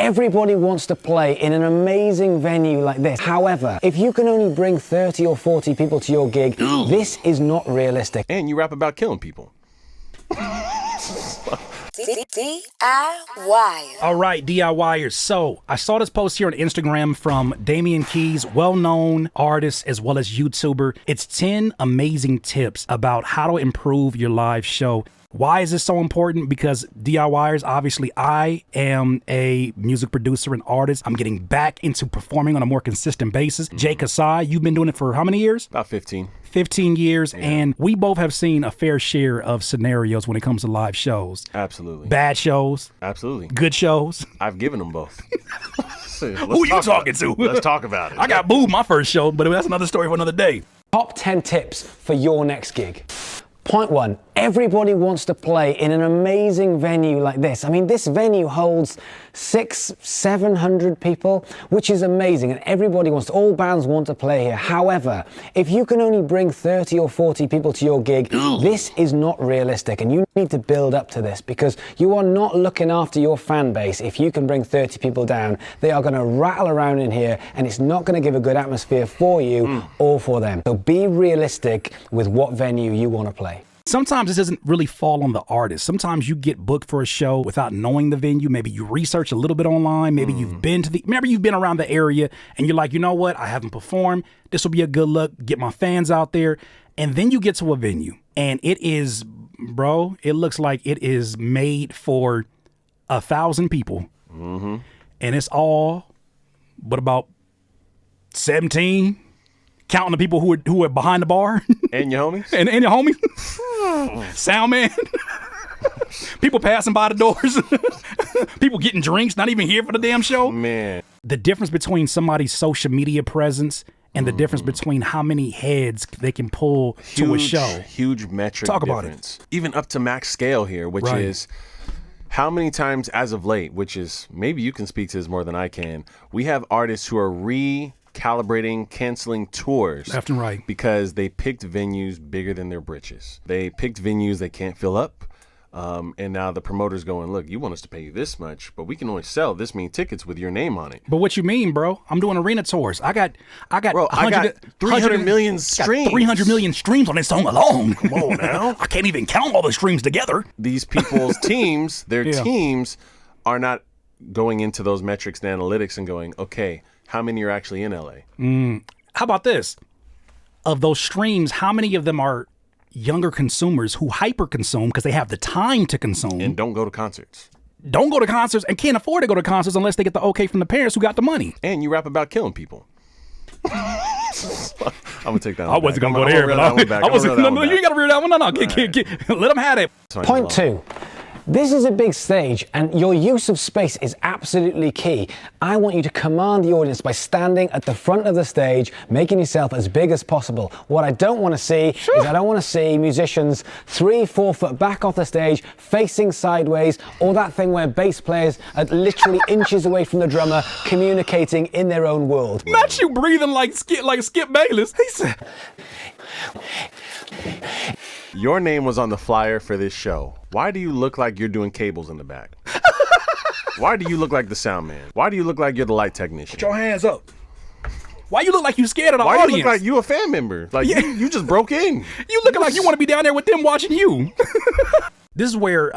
everybody wants to play in an amazing venue like this. However, if you can only bring 30 or 40 people to your gig, this is not realistic. And you rap about killing people. DIY. All right, DIYers. So I saw this post here on Instagram from Damian Keys, well-known artist as well as YouTuber. It's 10 amazing tips about how to improve your live show. Why is this so important? Because DIYers, obviously, I am a music producer and artist. I'm getting back into performing on a more consistent basis. Jay Kasai, you've been doing it for how many years? About 15. 15 years, and we both have seen a fair share of scenarios when it comes to live shows. Absolutely. Bad shows. Absolutely. Good shows. I've given them both. Who you talking to? Let's talk about it. I got booed my first show, but that's another story for another day. Top 10 tips for your next gig. Point 1, everybody wants to play in an amazing venue like this. I mean, this venue holds 600-700 people, which is amazing, and everybody wants to, all bands want to play here. However, if you can only bring 30 or 40 people to your gig, this is not realistic, and you need to build up to this because you are not looking after your fan base. If you can bring 30 people down, they are going to rattle around in here, and it's not going to give a good atmosphere for you or for them. So be realistic with what venue you want to play. Sometimes this doesn't really fall on the artist. Sometimes you get booked for a show without knowing the venue. Maybe you research a little bit online. Maybe you've been around the area and you're like, you know what? I haven't performed. This will be a good look. Get my fans out there. And then you get to a venue and it is, bro, it looks like it is made for 1,000 people. And it's all but about 17, counting the people who are behind the bar. And your homies? and your homies. Sound man. People passing by the doors. People getting drinks, not even here for the damn show. Man. The difference between somebody's social media presence and the difference between how many heads they can pull to a show. Huge metric Talk about difference. Even up to max scale here, which is how many times as of late, which is, maybe you can speak to this more than I can, we have artists who are recalibrating, canceling tours left and right because they picked venues bigger than their britches. They picked venues they can't fill up. And now the promoter's going, look, you want us to pay you this much, but we can only sell this many tickets with your name on it. But what you mean, bro? I'm doing arena tours. I got bro, I got 300 million streams. 300 million streams on this song alone. Come on now. I can't even count all the streams together. These people's teams, their teams are not going into those metrics and analytics and going, okay, how many are actually in LA? How about this? Of those streams, how many of them are younger consumers who hyper consume because they have the time to consume and don't go to concerts? Don't go to concerts and can't afford to go to concerts unless they get the okay from the parents who got the money. And you rap about killing people. I'm gonna take that one. I wasn't gonna go there, but I wasn't. No, you ain't gotta read that one. No, let them have it. Point 2. This is a big stage and your use of space is absolutely key. I want you to command the audience by standing at the front of the stage, making yourself as big as possible. What I don't want to see is I don't want to see musicians 3-4 foot back off the stage, facing sideways, or that thing where bass players are literally inches away from the drummer, communicating in their own world. Not you breathing like Skip Bayless. He said... Your name was on the flyer for this show. Why do you look like you're doing cables in the back? Why do you look like the sound man? Why do you look like you're the light technician? Put your hands up. Why you look like you scared of the audience? audience? Why you look like you a fan member? Like you just broke in. You looking like you want to be down there with them watching you. This is where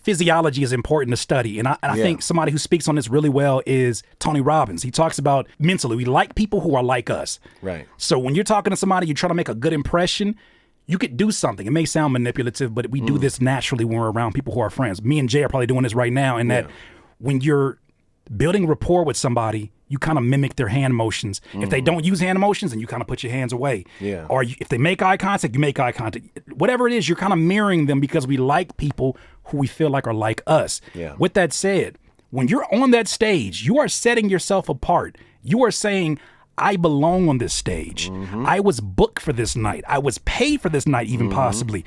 physiology is important to study. And I think somebody who speaks on this really well is Tony Robbins. He talks about mentally, we like people who are like us. Right. So when you're talking to somebody, you're trying to make a good impression, you could do something. It may sound manipulative, but we do this naturally when we're around people who are friends. Me and Jay are probably doing this right now. And that when you're building rapport with somebody, you kind of mimic their hand motions. If they don't use hand motions, then you kind of put your hands away. Yeah. Or if they make eye contact, you make eye contact. Whatever it is, you're kind of mirroring them because we like people who we feel like are like us. Yeah. With that said, when you're on that stage, you are setting yourself apart. You are saying, I belong on this stage. I was booked for this night. I was paid for this night, even possibly.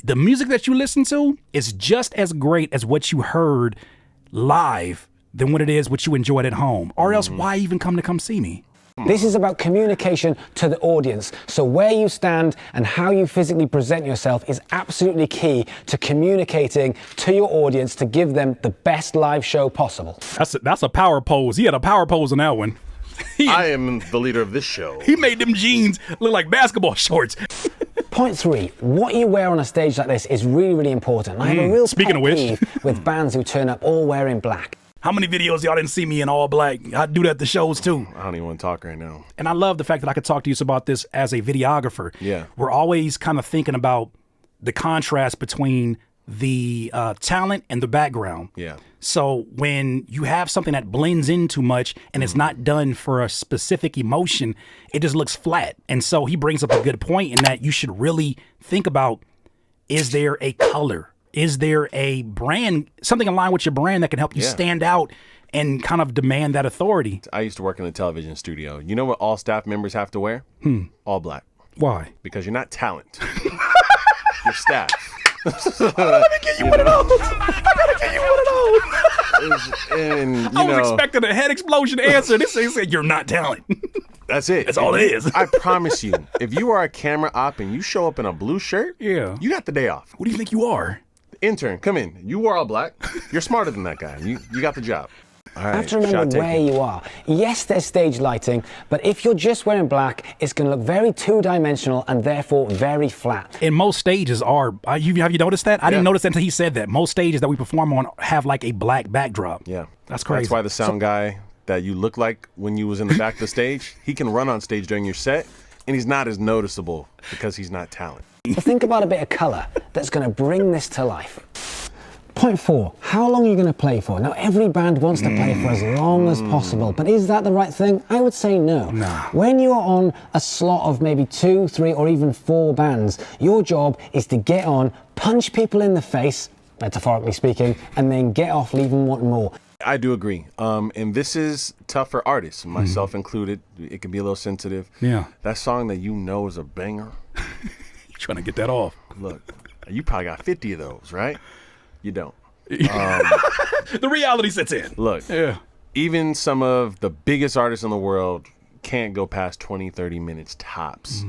The music that you listen to is just as great as what you heard live than what it is what you enjoyed at home. Or else why even come see me? This is about communication to the audience. So where you stand and how you physically present yourself is absolutely key to communicating to your audience to give them the best live show possible. That's a power pose. He had a power pose on that one. I am the leader of this show. He made them jeans look like basketball shorts. Point 3, what you wear on a stage like this is really, really important. I have a real Speaking pet of which. peeve with bands who turn up all wearing black. How many videos y'all didn't see me in all black? I do that at the shows too. I don't even want to talk right now. And I love the fact that I could talk to you about this as a videographer. Yeah. We're always kind of thinking about the contrast between the talent and the background. Yeah. So when you have something that blends in too much and it's not done for a specific emotion, it just looks flat. And so he brings up a good point in that you should really think about, is there a color? Is there a brand, something in line with your brand that can help you stand out and kind of demand that authority? I used to work in a television studio. You know what all staff members have to wear? All black. Why? Because you're not talent. You're staff. Let me get you one of those. I gotta get you one of those. And, I was expecting a head explosion answer. This thing said you're not talent. That's it. That's all it is. I promise you, if you are a camera op and you show up in a blue shirt, Yeah. you got the day off. What do you think you are? Intern, come in. You wore all black. You're smarter than that guy. You got the job. All right, You have to remember where you are. Yes, there's stage lighting, but if you're just wearing black, it's going to look very two-dimensional and therefore very flat. And most stages are, have you noticed that? I didn't notice that until he said that. Most stages that we perform on have like a black backdrop. Yeah. That's crazy. That's why the sound guy that you look like when you was in the back of the stage, he can run on stage during your set, and he's not as noticeable because he's not talent. So think about a bit of color that's going to bring this to life. Point 4, how long are you going to play for? Now, every band wants to play for as long as possible, but is that the right thing? I would say no. When you're on a slot of maybe 2, 3, or even 4 bands, your job is to get on, punch people in the face, metaphorically speaking, and then get off leaving wanting more. I do agree. And this is tough for artists, myself included. It can be a little sensitive. Yeah. That song that you know is a banger, Trying to get that off. look, you probably got 50 of those, right? You don't. The reality sets in. Look, even some of the biggest artists in the world can't go past 20, 30 minutes tops.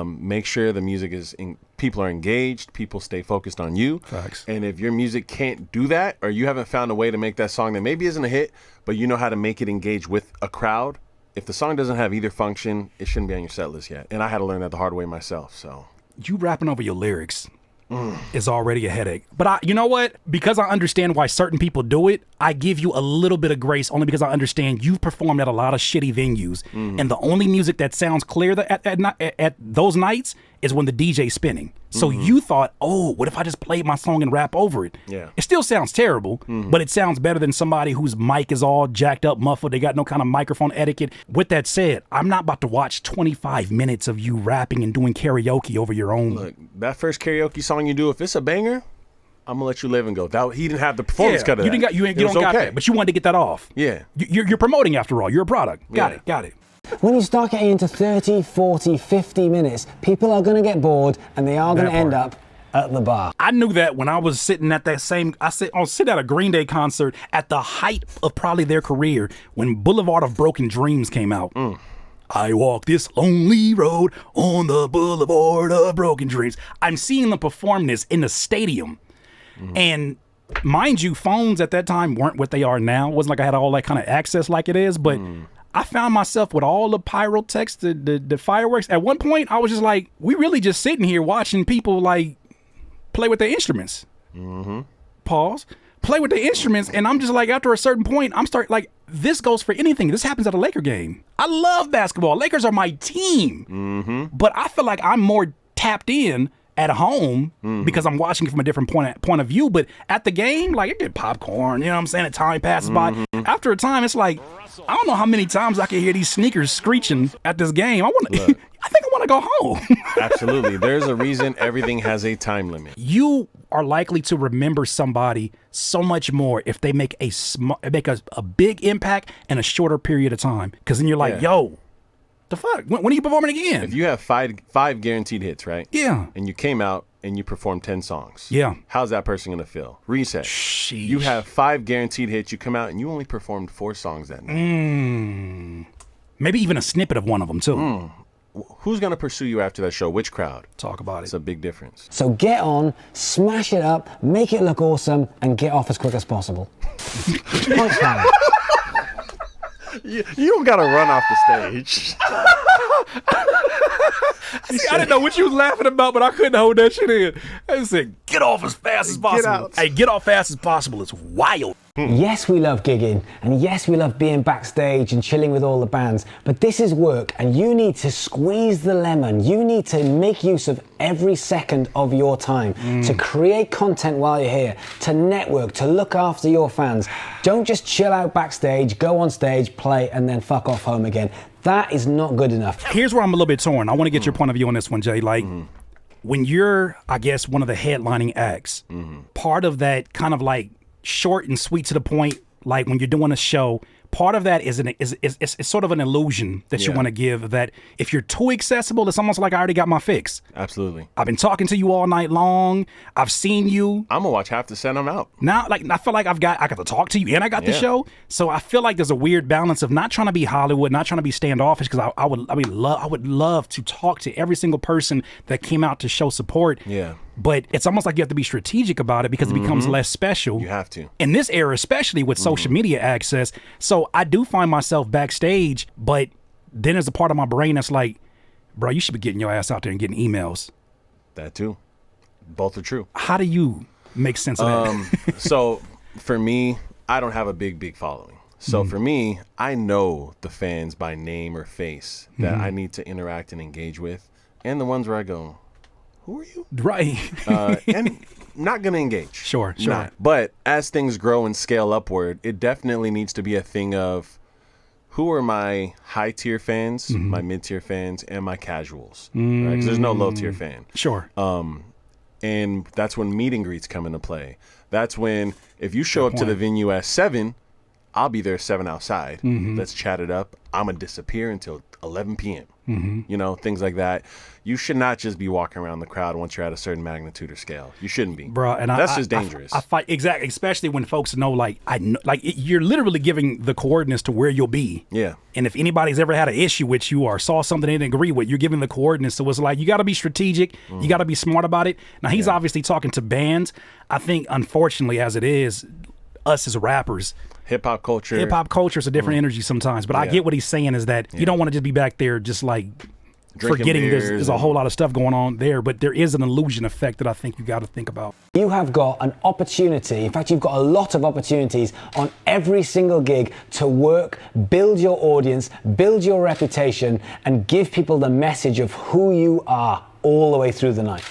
Make sure the music is, people are engaged, people stay focused on you. Facts. And if your music can't do that, or you haven't found a way to make that song that maybe isn't a hit, but you know how to make it engage with a crowd, if the song doesn't have either function, it shouldn't be on your set list yet. And I had to learn that the hard way myself, so. You rapping over your lyrics is already a headache. But you know what? Because I understand why certain people do it, I give you a little bit of grace only because I understand you've performed at a lot of shitty venues. And the only music that sounds clear at those nights is when the DJ's spinning. So you thought, oh, what if I just played my song and rap over it? Yeah. It still sounds terrible, but it sounds better than somebody whose mic is all jacked up, muffled. They got no kind of microphone etiquette. With that said, I'm not about to watch 25 minutes of you rapping and doing karaoke over your own. Look, that first karaoke song you do, if it's a banger, I'm gonna let you live and go. He didn't have the performance cut of you that. didn't got you don't got that, but you wanted to get that off. Yeah. You're promoting after all. You're a product. Got it. When you start getting into 30, 40, 50 minutes, people are going to get bored and they are going to end up at the bar. I knew that when I was sitting at that same, I was sitting at a Green Day concert at the height of probably their career when Boulevard of Broken Dreams came out. I walk this lonely road on the Boulevard of Broken Dreams. I'm seeing them perform this in the stadium. And mind you, phones at that time weren't what they are now. It wasn't like I had all that kind of access like it is, but I found myself with all the pyrotechs, the fireworks. At one point, I was just like, we really just sitting here watching people like play with their instruments. Pause. Play with the instruments, and I'm just like, after a certain point, this goes for anything. This happens at a Laker game. I love basketball. Lakers are my team. But I feel like I'm more tapped in at home because I'm watching it from a different point of view. But at the game, like, I get popcorn, you know what I'm saying? The time passes by. After a time, it's like, I don't know how many times I can hear these sneakers screeching at this game. I think I want to go home. Absolutely. There's a reason everything has a time limit. You are likely to remember somebody so much more if they make a big impact in a shorter period of time. Because then you're like, yo, the fuck? When are you performing again? If you have five guaranteed hits, right? Yeah. And you came out and you performed 10 songs. Yeah. How's that person going to feel? Reset. Sheesh. You have 5 guaranteed hits. You come out and you only performed 4 songs that night. Maybe even a snippet of one of them too. Who's going to pursue you after that show? Which crowd? Talk about It's it. a big difference. So get on, smash it up, make it look awesome, and get off as quick as possible. Point 5. You don't got to run off the stage. See, I didn't know what you was laughing about, but I couldn't hold that shit in. I said, get off as fast as possible. out. Hey, get off fast as possible. It's wild. Yes, we love gigging, and yes, we love being backstage and chilling with all the bands, but this is work, and you need to squeeze the lemon. You need to make use of every second of your time to create content while you're here, to network, to look after your fans. Don't just chill out backstage, go on stage, play, and then fuck off home again. That is not good enough. Here's where I'm a little bit torn. I want to get your point of view on this one, Jay. Like, when you're, I guess, one of the headlining acts, part of that kind of like short and sweet to the point, like when you're doing a show, part of that is it's sort of an illusion that you want to give, that if you're too accessible, it's almost like I already got my fix. Absolutely. I've been talking to you all night long. I've seen you. I'm going to watch half the set. I'm out. Now, like, I feel like I got to talk to you and I got the show. So I feel like there's a weird balance of not trying to be Hollywood, not trying to be standoffish, because I would love to talk to every single person that came out to show support. Yeah. But it's almost like you have to be strategic about it because it becomes less special. You have to. In this era, especially with social media access. So I do find myself backstage, but then there's a part of my brain that's like, bro, you should be getting your ass out there and getting emails. That too. Both are true. How do you make sense of that? So for me, I don't have a big following. So for me, I know the fans by name or face that I need to interact and engage with, and the ones where I go, who are you? Right. And not going to engage. Sure. Not. But as things grow and scale upward, it definitely needs to be a thing of who are my high tier fans, my mid tier fans, and my casuals. Right? 'Cause there's no low tier fan. Sure. And that's when meet and greets come into play. That's when, if you show up to the venue at 7, I'll be there 7 outside. Let's chat it up. I'm going to disappear until 11 p.m. You know, things like that. You should not just be walking around the crowd once you're at a certain magnitude or scale. You shouldn't be. Bro, and that's just dangerous. I fight, exactly, especially when folks know, like, you're literally giving the coordinates to where you'll be. Yeah. And if anybody's ever had an issue with you or saw something they didn't agree with, you're giving the coordinates. So it's like, you got to be strategic. You got to be smart about it. Now, he's obviously talking to bands. I think, unfortunately, as it is, us as rappers, Hip hop culture is a different energy sometimes. But I get what he's saying is that you don't want to just be back there just like Drinking forgetting beers there's a whole lot of stuff going on there. But there is an illusion effect that I think you got to think about. You have got an opportunity, in fact, you've got a lot of opportunities on every single gig to work, build your audience, build your reputation, and give people the message of who you are all the way through the night.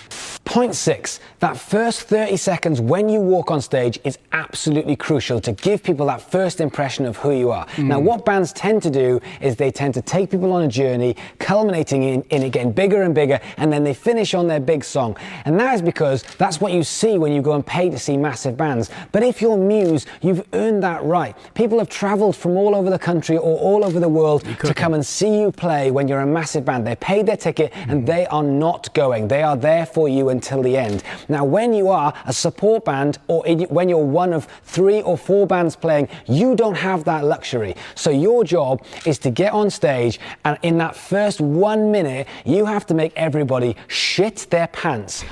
Point 6, that first 30 seconds when you walk on stage is absolutely crucial to give people that first impression of who you are. Now, what bands tend to do is they tend to take people on a journey, culminating in it getting bigger and bigger, and then they finish on their big song. And that is because that's what you see when you go and pay to see massive bands. But if you're Muse, you've earned that right. People have traveled from all over the country or all over the world to come and see you play when you're a massive band. They paid their ticket and they are not going. They are there for you until the end. Now, when you are a support band or when you're one of 3 or 4 bands playing, you don't have that luxury. So your job is to get on stage, and in that first 1 minute, you have to make everybody shit their pants.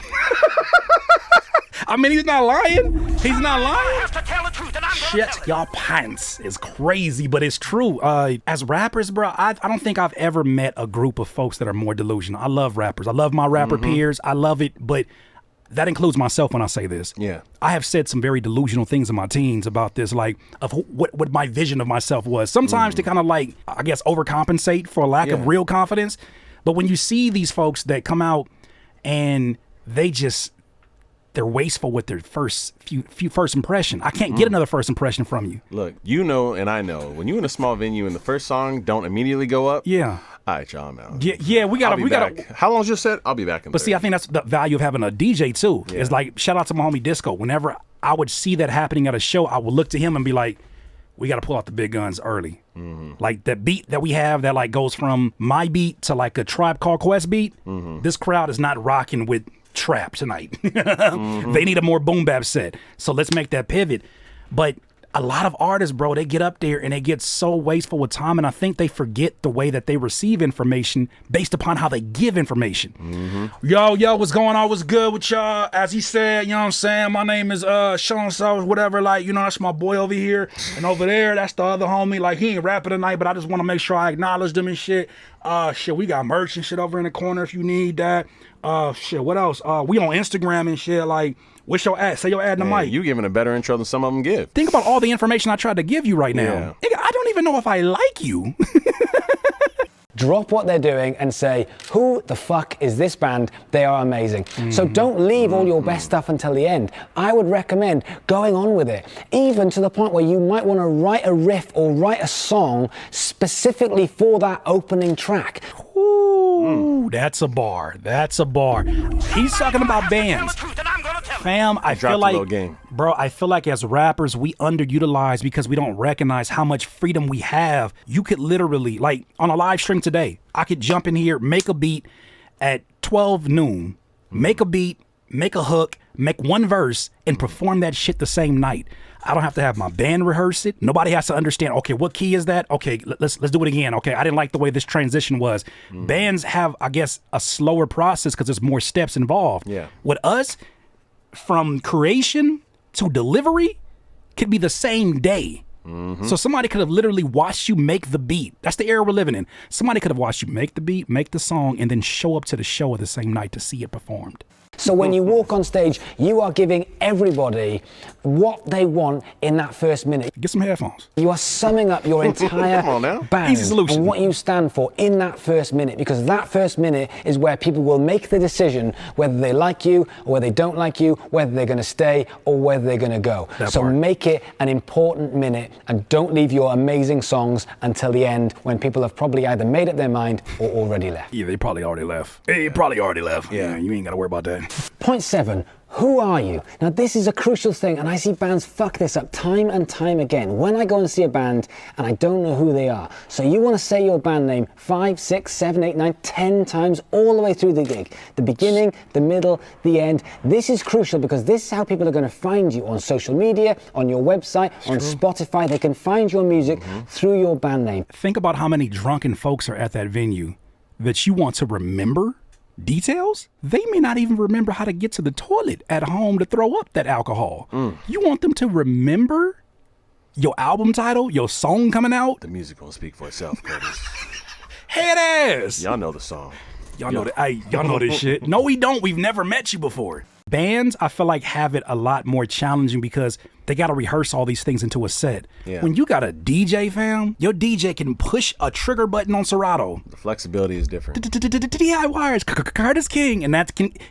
I mean, he's not lying. He's not lying. Shit, y'all pants is crazy, but it's true. As rappers, bro, I don't think I've ever met a group of folks that are more delusional. I love rappers. I love my rapper peers. I love it, but that includes myself when I say this. Yeah. I have said some very delusional things in my teens about this, like of what my vision of myself was. Sometimes to kind of like, I guess, overcompensate for a lack of real confidence. But when you see these folks that come out and they're wasteful with their first impression. I can't get another first impression from you. Look, you know, and I know, when you in a small venue and the first song don't immediately go up. Yeah. All right, y'all, I'm out. Yeah, we gotta. How long's your set? I'll be back in. But see, I think that's the value of having a DJ too. Yeah. It's like, shout out to my homie Disco. Whenever I would see that happening at a show, I would look to him and be like, we got to pull out the big guns early. Like that beat that we have that like goes from my beat to like a Tribe Called Quest beat. This crowd is not rocking with trap tonight. They need a more boom bap set. So let's make that pivot. But a lot of artists, bro, they get up there and they get so wasteful with time, and I think they forget the way that they receive information based upon how they give information. Yo, what's going on? What's good with y'all? As he said, you know what I'm saying? My name is Sean So, whatever. Like, you know, that's my boy over here, and over there, that's the other homie. Like, he ain't rapping tonight, but I just want to make sure I acknowledge them and shit. Shit, we got merch and shit over in the corner if you need that. Shit, what else? We on Instagram and shit. Like, what's your ad? Say your ad in the mic. You giving a better intro than some of them give. Think about all the information I tried to give you right now. Yeah. Nigga, I don't even know if I like you. Drop what they're doing and say, who the fuck is this band? They are amazing. So don't leave all your best stuff until the end. I would recommend going on with it, even to the point where you might want to write a riff or write a song specifically for that opening track. Ooh, that's a bar. That's a bar. He's talking about bands. Fam, I feel like, bro, I feel like as rappers, we underutilize because we don't recognize how much freedom we have. You could literally, like on a live stream today, I could jump in here, make a beat at 12 noon, make a beat, make a hook, make one verse, and perform that shit the same night. I don't have to have my band rehearse it. Nobody has to understand, okay, what key is that? Okay, let's do it again. Okay, I didn't like the way this transition was. Bands have, I guess, a slower process because there's more steps involved. Yeah. With us, from creation to delivery could be the same day. So somebody could have literally watched you make the beat. That's the era we're living in. Somebody could have watched you make the beat, make the song, and then show up to the show the same night to see it performed. So when you walk on stage, you are giving everybody what they want in that first minute. Get some headphones. You are summing up your entire Come on now. band Easy solution. and what you stand for in that first minute, because that first minute is where people will make the decision whether they like you or whether they don't like you, whether they're going to stay or whether they're going to go. So make it an important minute and don't leave your amazing songs until the end when people have probably either made up their mind or already left. Yeah, they probably already left. They probably already left. Yeah, you ain't got to worry about that. Point 7. Who are you? Now this is a crucial thing, and I see bands fuck this up time and time again. When I go and see a band and I don't know who they are, so you want to say your band name 5, 6, 7, 8, 9, 10 times all the way through the gig. The beginning, the middle, the end. This is crucial because this is how people are going to find you on social media, on your website, on Spotify. They can find your music through your band name. Think about how many drunken folks are at that venue that you want to remember details. They may not even remember how to get to the toilet at home to throw up that alcohol. You want them to remember your album title, your song coming out? The music gonna speak for itself, Curtis. Head ass. Y'all know the song. Y'all know that. Hey, y'all know this shit. No, we don't. We've never met you before. Bands, I feel like, have it a lot more challenging because they got to rehearse all these things into a set. Yeah. When you got a DJ, fam, your DJ can push a trigger button on Serato. The flexibility is different. DIYers, Curtis King, and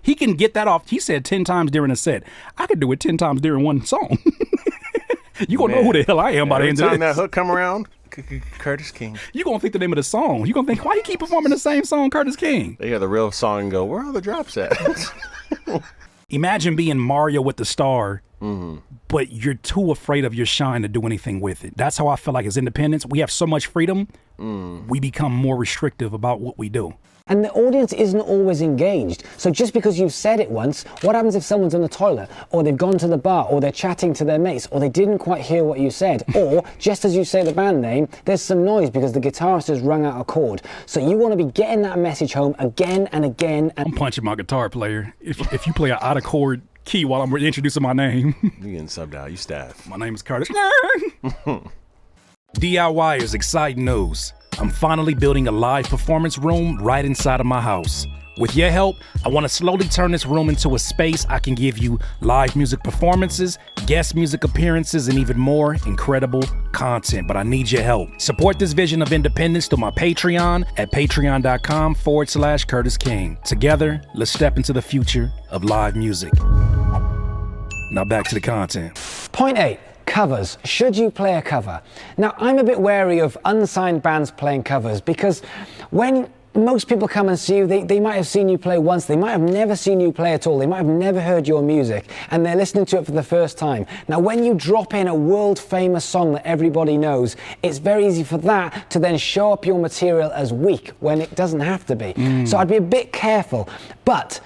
he can get that off. He said 10 times during a set. I could do it 10 times during one song. You gonna know who the hell I am by the end of this. Every time that hook come around, Curtis King. You gonna think the name of the song. You gonna think, why you keep performing the same song, Curtis King? They hear the real song and go, where are all the drops at? Imagine being Mario with the star, but you're too afraid of your shine to do anything with it. That's how I feel like as independents, we have so much freedom, we become more restrictive about what we do. And the audience isn't always engaged. So just because you've said it once, what happens if someone's in the toilet, or they've gone to the bar, or they're chatting to their mates, or they didn't quite hear what you said, or just as you say the band name, there's some noise because the guitarist has rung out a chord. So you want to be getting that message home again and again. And I'm punching my guitar player if you play an out of chord key while I'm introducing my name. You getting subbed out. You staff. My name is Curtis. DIY is exciting news. I'm finally building a live performance room right inside of my house. With your help, I want to slowly turn this room into a space I can give you live music performances, guest music appearances, and even more incredible content. But I need your help. Support this vision of independence through my Patreon at patreon.com/Curtis King. Together, let's step into the future of live music. Now back to the content. Point 8. Covers. Should you play a cover? Now, I'm a bit wary of unsigned bands playing covers because when most people come and see you, they might have seen you play once, they might have never seen you play at all, they might have never heard your music, and they're listening to it for the first time. Now, when you drop in a world-famous song that everybody knows, it's very easy for that to then show up your material as weak when it doesn't have to be. So I'd be a bit careful. But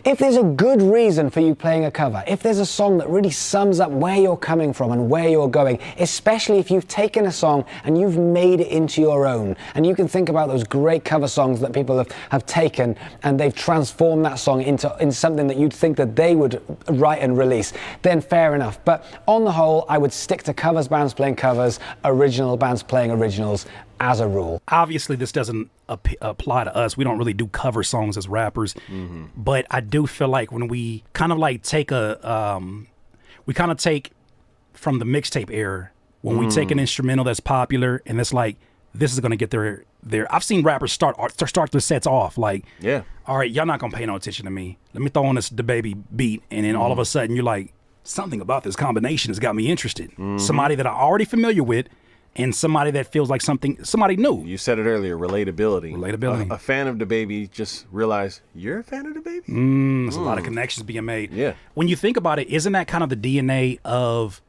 If there's a good reason for you playing a cover, if there's a song that really sums up where you're coming from and where you're going, especially if you've taken a song and you've made it into your own, and you can think about those great cover songs that people have taken and they've transformed that song into something that you'd think that they would write and release, then fair enough. But on the whole, I would stick to covers bands playing covers, original bands playing originals as a rule. Obviously, this doesn't apply to us. We don't really do cover songs as rappers, but I do feel like when we kind of like take we kind of take from the mixtape era, when we take an instrumental that's popular and it's like, this is going to get their. I've seen rappers start their sets off like, Yeah. all right, y'all not going to pay no attention to me. Let me throw on this DaBaby beat. And then all of a sudden you're like, something about this combination has got me interested. Somebody that I'm already familiar with, and somebody that feels like somebody new. You said it earlier, relatability. Relatability. A fan of DaBaby just realized, you're a fan of DaBaby? There's a lot of connections being made. Yeah. When you think about it, isn't that kind of the DNA of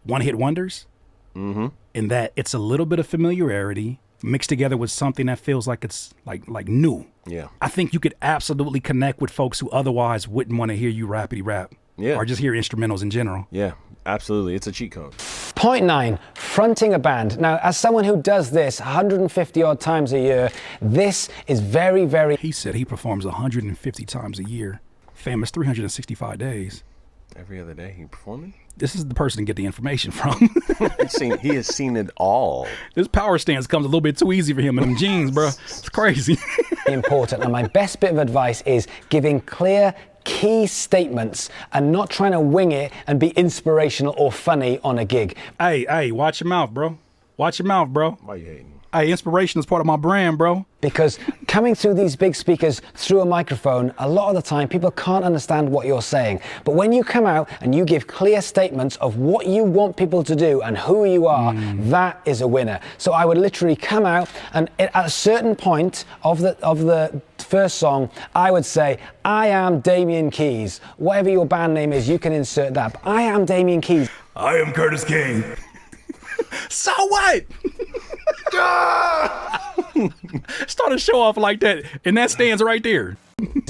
one-hit wonders? In that it's a little bit of familiarity mixed together with something that feels like it's like new. Yeah. I think you could absolutely connect with folks who otherwise wouldn't want to hear you rapidy rap. Yeah. Or just hear instrumentals in general. Yeah, absolutely. It's a cheat code. Point 9, fronting a band. Now, as someone who does this 150 odd times a year, this is very, very... He said he performs 150 times a year. Famous 365 days. Every other day he performing? This is the person to get the information from. He has seen it all. This power stance comes a little bit too easy for him in them jeans, bro. It's crazy. important. And my best bit of advice is giving clear, key statements and not trying to wing it and be inspirational or funny on a gig. Hey, watch your mouth, bro. Watch your mouth, bro. Why you hating? Hey, inspiration is part of my brand, bro. Because coming through these big speakers through a microphone, a lot of the time people can't understand what you're saying. But when you come out and you give clear statements of what you want people to do and who you are, that is a winner. So I would literally come out and at a certain point of the first song, I would say, I am Damien Keys. Whatever your band name is, you can insert that. But I am Damien Keys. I am Curtis King. So what? Start a show off like that, and that stands right there.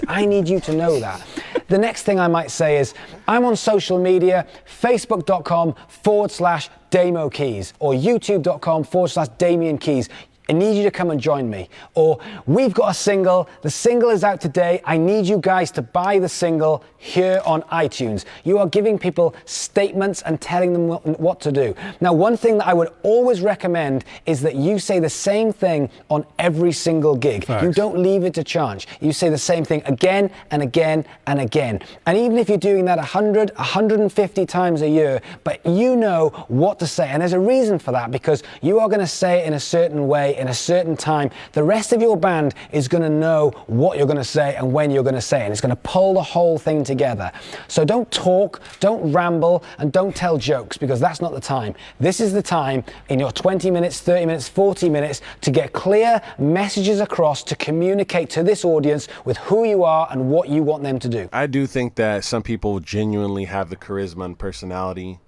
I need you to know that. The next thing I might say is, I'm on social media, facebook.com/Damo Keys or youtube.com/Damien Keys. I need you to come and join me. Or we've got a single, the single is out today, I need you guys to buy the single here on iTunes. You are giving people statements and telling them what to do. Now, one thing that I would always recommend is that you say the same thing on every single gig. Facts. You don't leave it to chance. You say the same thing again and again and again. And even if you're doing that 100, 150 times a year, but you know what to say. And there's a reason for that, because you are going to say it in a certain way, in a certain time. The rest of your band is going to know what you're going to say and when you're going to say it, and it's going to pull the whole thing together. So don't talk, don't ramble, and don't tell jokes, because that's not the time. This is the time in your 20 minutes, 30 minutes, 40 minutes to get clear messages across, to communicate to this audience with who you are and what you want them to do. I do think that some people genuinely have the charisma and personality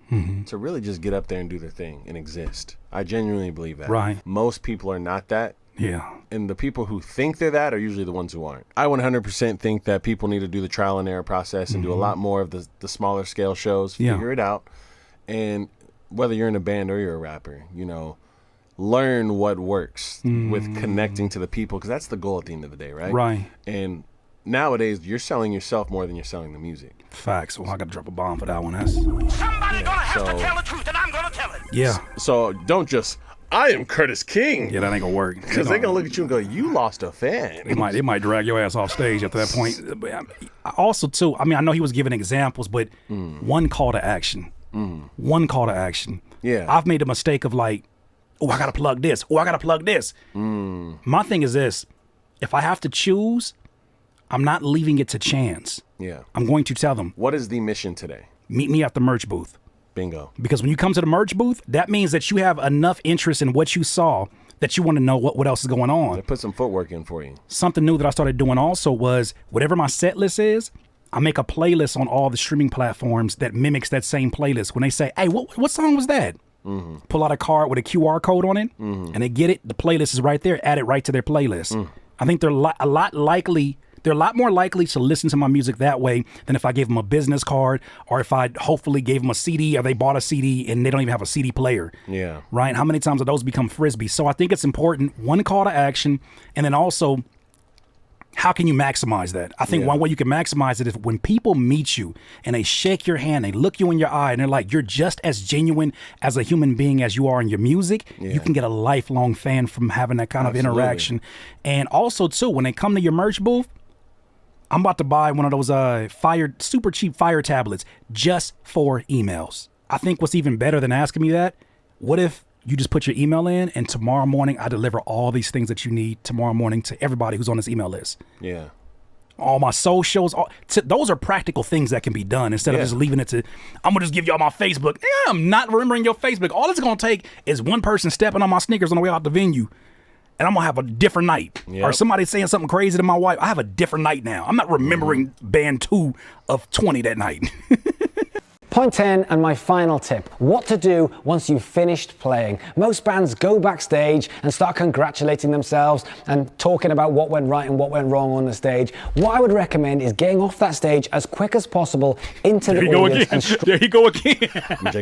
to really just get up there and do their thing and exist. I genuinely believe that. Right. Most people are not that. Yeah. And the people who think they're that are usually the ones who aren't. I 100% think that people need to do the trial and error process and do a lot more of the smaller scale shows, figure it out. And whether you're in a band or you're a rapper, you know, learn what works with connecting to the people, because that's the goal at the end of the day, right? Right. And nowadays, you're selling yourself more than you're selling the music. Facts. Well, I got to drop a bomb for that one. That's... Somebody gonna have to tell the truth, and I'm gonna tell it. Yeah. So don't just, I am Curtis King. Yeah, that ain't gonna work. Because they're going to look at you and go, you lost a fan. They might drag your ass off stage after that point. But I also, too, I mean, I know he was giving examples, but one call to action. One call to action. Yeah. I've made the mistake of like, oh, I got to plug this. Oh, I got to plug this. My thing is this. If I have to choose, I'm not leaving it to chance. Yeah. I'm going to tell them, What is the mission today? meet me at the merch booth. Bingo. Because when you come to the merch booth, that means that you have enough interest in what you saw that you want to know what else is going on. They put some footwork in for you. Something new that I started doing also was, whatever my set list is, I make a playlist on all the streaming platforms that mimics that same playlist. When they say, hey, what song was that? Pull out a card with a QR code on it, and they get it. The playlist is right there. Add it right to their playlist. I think they're a lot likely They're a lot more likely to listen to my music that way than if I gave them a business card or if I hopefully gave them a CD or they bought a CD and they don't even have a CD player. Yeah. Right? How many times have those become frisbees? So I think it's important, one, call to action, and then also, how can you maximize that? I think one way you can maximize it is when people meet you and they shake your hand, they look you in your eye, and they're like, you're just as genuine as a human being as you are in your music. You can get a lifelong fan from having that kind of interaction. And also, too, when they come to your merch booth, I'm about to buy one of those super cheap fire tablets just for emails. I think what's even better than asking me that, what if you just put your email in and tomorrow morning I deliver all these things that you need tomorrow morning to everybody who's on this email list. Yeah. All my socials, those are practical things that can be done instead of just leaving it to, I'm going to just give y'all my Facebook. I'm not remembering your Facebook. All it's going to take is one person stepping on my sneakers on the way out the venue and I'm going to have a different night. Or somebody saying something crazy to my wife. I have a different night now. I'm not remembering band 2 of 20 that night. Point 10 and my final tip, what to do once you've finished playing. Most bands go backstage and start congratulating themselves and talking about what went right and what went wrong on the stage. What I would recommend is getting off that stage as quick as possible into the audience. There you go again.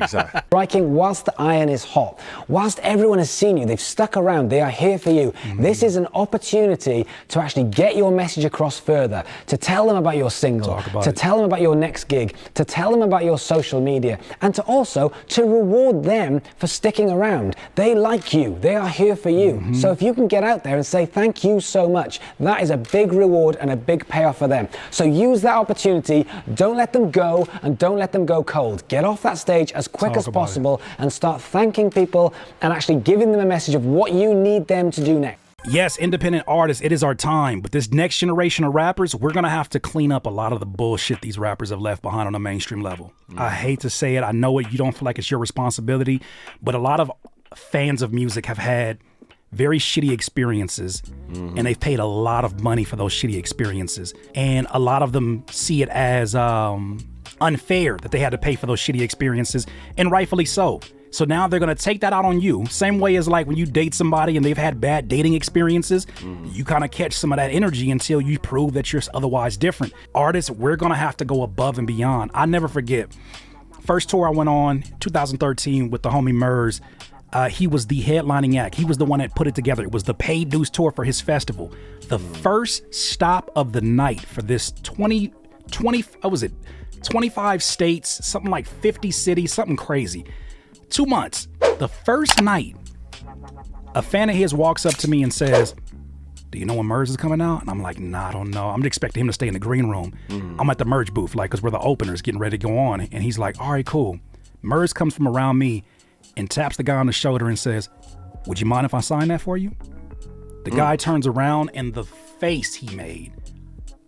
Striking whilst the iron is hot. Whilst everyone has seen you, they've stuck around, they are here for you. This is an opportunity to actually get your message across further, to tell them about your single, to tell them about your next gig, to tell them about your social media, and to also to reward them for sticking around. They like you, they are here for you. So if you can get out there and say thank you so much, that is a big reward and a big payoff for them. So use that opportunity, don't let them go, and don't let them go cold. Get off that stage as quick as possible and start thanking people and actually giving them a message of what you need them to do next. Yes, independent artists, it is our time. But this next generation of rappers, we're going to have to clean up a lot of the bullshit these rappers have left behind on a mainstream level. I hate to say it. I know it. You don't feel like it's your responsibility. But a lot of fans of music have had very shitty experiences, and they've paid a lot of money for those shitty experiences. And a lot of them see it as unfair that they had to pay for those shitty experiences, and rightfully so. So now they're going to take that out on you. Same way as like when you date somebody and they've had bad dating experiences, you kind of catch some of that energy until you prove that you're otherwise different. Artists, we're going to have to go above and beyond. I never forget. First tour I went on, 2013 with the homie Murs. He was the headlining act. He was the one that put it together. It was the paid dues tour for his festival. The first stop of the night for this 25 states, something like 50 cities, something crazy. 2 months. The first night, a fan of his walks up to me and says, do you know when Murs is coming out? And I'm like, nah, I don't know. I'm expecting him to stay in the green room. I'm at the merch booth, like, because we're the openers getting ready to go on. And he's like, all right, cool. Murs comes from around me and taps the guy on the shoulder and says, would you mind if I sign that for you? The guy turns around and the face he made,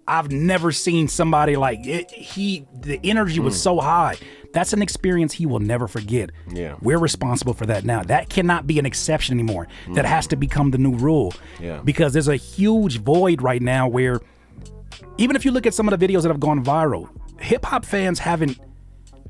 I've never seen somebody like it. The energy was so high. That's an experience he will never forget. Yeah. We're responsible for that now. That cannot be an exception anymore. That has to become the new rule. Yeah. Because there's a huge void right now where, even if you look at some of the videos that have gone viral, hip hop fans haven't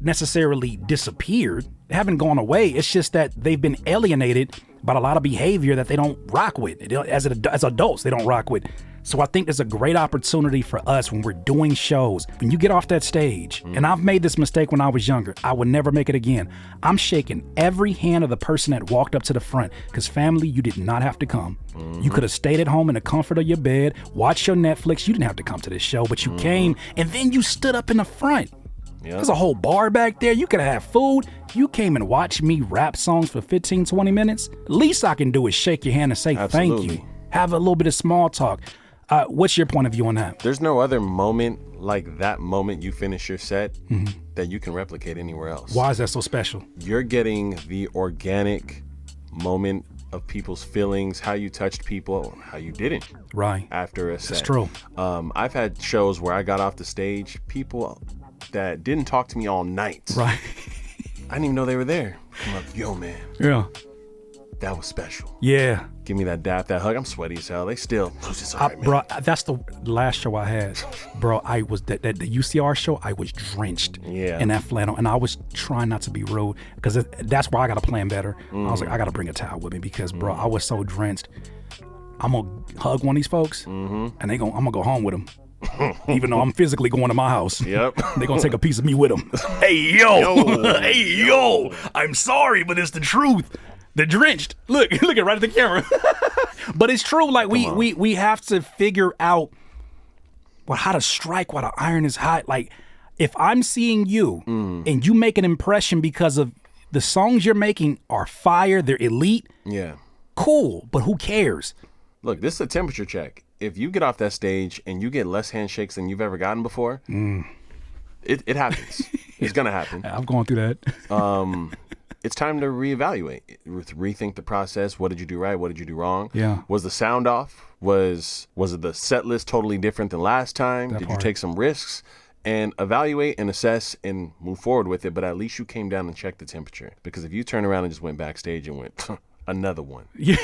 necessarily disappeared. They haven't gone away. It's just that they've been alienated by a lot of behavior that they don't rock with. As adults, they don't rock with. So I think there's a great opportunity for us when we're doing shows. When you get off that stage, and I've made this mistake when I was younger, I would never make it again. I'm shaking every hand of the person that walked up to the front, because family, you did not have to come. You could have stayed at home in the comfort of your bed, watched your Netflix. You didn't have to come to this show, but you came, and then you stood up in the front. There's a whole bar back there. You could have food. You came and watched me rap songs for 15, 20 minutes. Least I can do is shake your hand and say thank you. Have a little bit of small talk. What's your point of view on that? There's no other moment like that moment you finish your set that you can replicate anywhere else. Why is that so special? You're getting the organic moment of people's feelings, how you touched people, how you didn't. Right. After a set. That's true. I've had shows where I got off the stage, people that didn't talk to me all night. Right. I didn't even know they were there. I'm like, yo, man. Yeah. That was special. Yeah. Give me that dap, that hug. I'm sweaty as hell. They still, it's all right, man. Bro, that's the last show I had. Bro, I was, the UCR show, I was drenched in that flannel. And I was trying not to be rude, because that's where I got to plan better. I was like, I got to bring a towel with me, because, bro, I was so drenched. I'm going to hug one of these folks, and I'm going to go home with them. Even though I'm physically going to my house. Yep. They're going to take a piece of me with them. Hey, yo. Hey, yo. I'm sorry, but it's the truth. They're drenched. Look it right at the camera. But it's true. Like, we have to figure out how to strike while the iron is hot. Like, if I'm seeing you and you make an impression because of the songs you're making are fire, they're elite. Yeah. Cool, but who cares? Look, this is a temperature check. If you get off that stage and you get less handshakes than you've ever gotten before, it happens. It's going to happen. I've gone through that. It's time to reevaluate, rethink the process. What did you do right? What did you do wrong? Yeah. Was the sound off? Was it the set list totally different than last time? Did you take some risks? And evaluate and assess and move forward with it. But at least you came down and checked the temperature. Because if you turn around and just went backstage and went, another one. Yeah.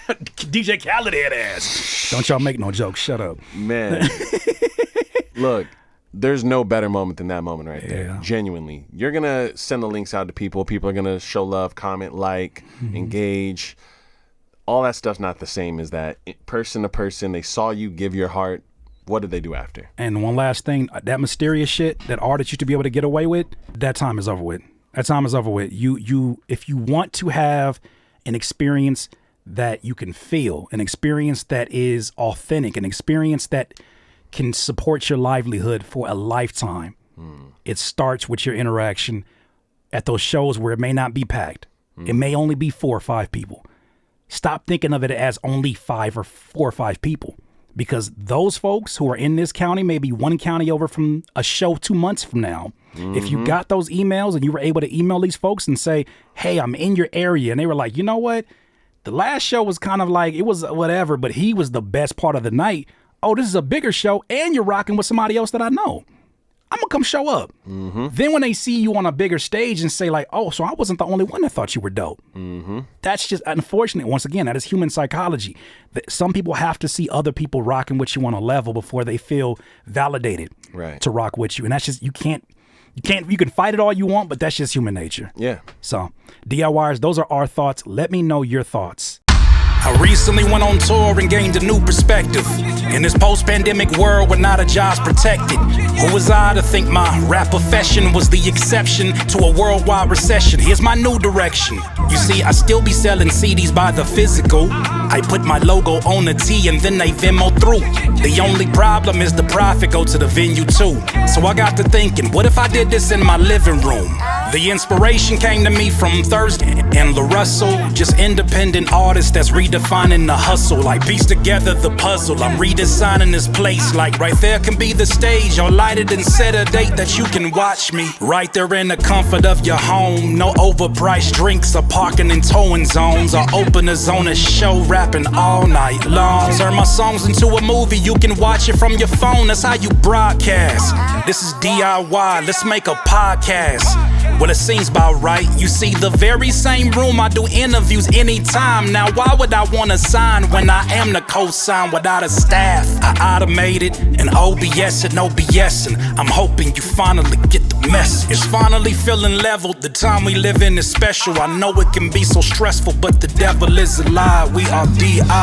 DJ Khaled head ass. Don't y'all make no jokes. Shut up. Man. Look, there's no better moment than that moment right there. Yeah. Genuinely. You're going to send the links out to people. People are going to show love, comment, like, engage. All that stuff's not the same as that. Person to person, they saw you give your heart. What did they do after? And one last thing, that mysterious shit that artists used to be able to get away with, that time is over with. That time is over with. If you want to have an experience that you can feel, an experience that is authentic, an experience that can support your livelihood for a lifetime, it starts with your interaction at those shows where it may not be packed. It may only be 4 or 5 people. Stop thinking of it as only 4 or 5 people. Because those folks who are in this county, maybe one county over from a show 2 months from now, if you got those emails and you were able to email these folks and say, hey, I'm in your area. And they were like, you know what? The last show was kind of like, it was whatever, but he was the best part of the night. Oh, this is a bigger show and you're rocking with somebody else that I know. I'm going to come show up. Then when they see you on a bigger stage and say like, oh, so I wasn't the only one that thought you were dope. That's just unfortunate. Once again, that is human psychology. Some people have to see other people rocking with you on a level before they feel validated to rock with you. And that's just, you can fight it all you want, but that's just human nature. Yeah. So DIYers, those are our thoughts. Let me know your thoughts. I recently went on tour and gained a new perspective. In this post-pandemic world where not a job's protected, who was I to think my rap profession was the exception to a worldwide recession? Here's my new direction. You see, I still be selling CDs by the physical. I put my logo on the T and then they Venmo through. The only problem is the profit go to the venue too. So I got to thinking, what if I did this in my living room? The inspiration came to me from Thursday and La Russell, just independent artists that's redefining the hustle. Like piece together the puzzle, I'm redesigning this place. Like right there can be the stage, or light it and set a date that you can watch me. Right there in the comfort of your home, no overpriced drinks or parking and towing zones, or openers on a show rapping all night long. Turn my songs into a movie, you can watch it from your phone, that's how you broadcast. This is DIY, let's make a podcast. Well, it seems about right. You see, the very same room I do interviews anytime. Now, why would I want to sign when I am the co-sign without a staff? I automated and OBS and no BSing. I'm hoping you finally get the message. It's finally feeling leveled. The time we live in is special. I know it can be so stressful, but the devil is a lie. We are DIYers.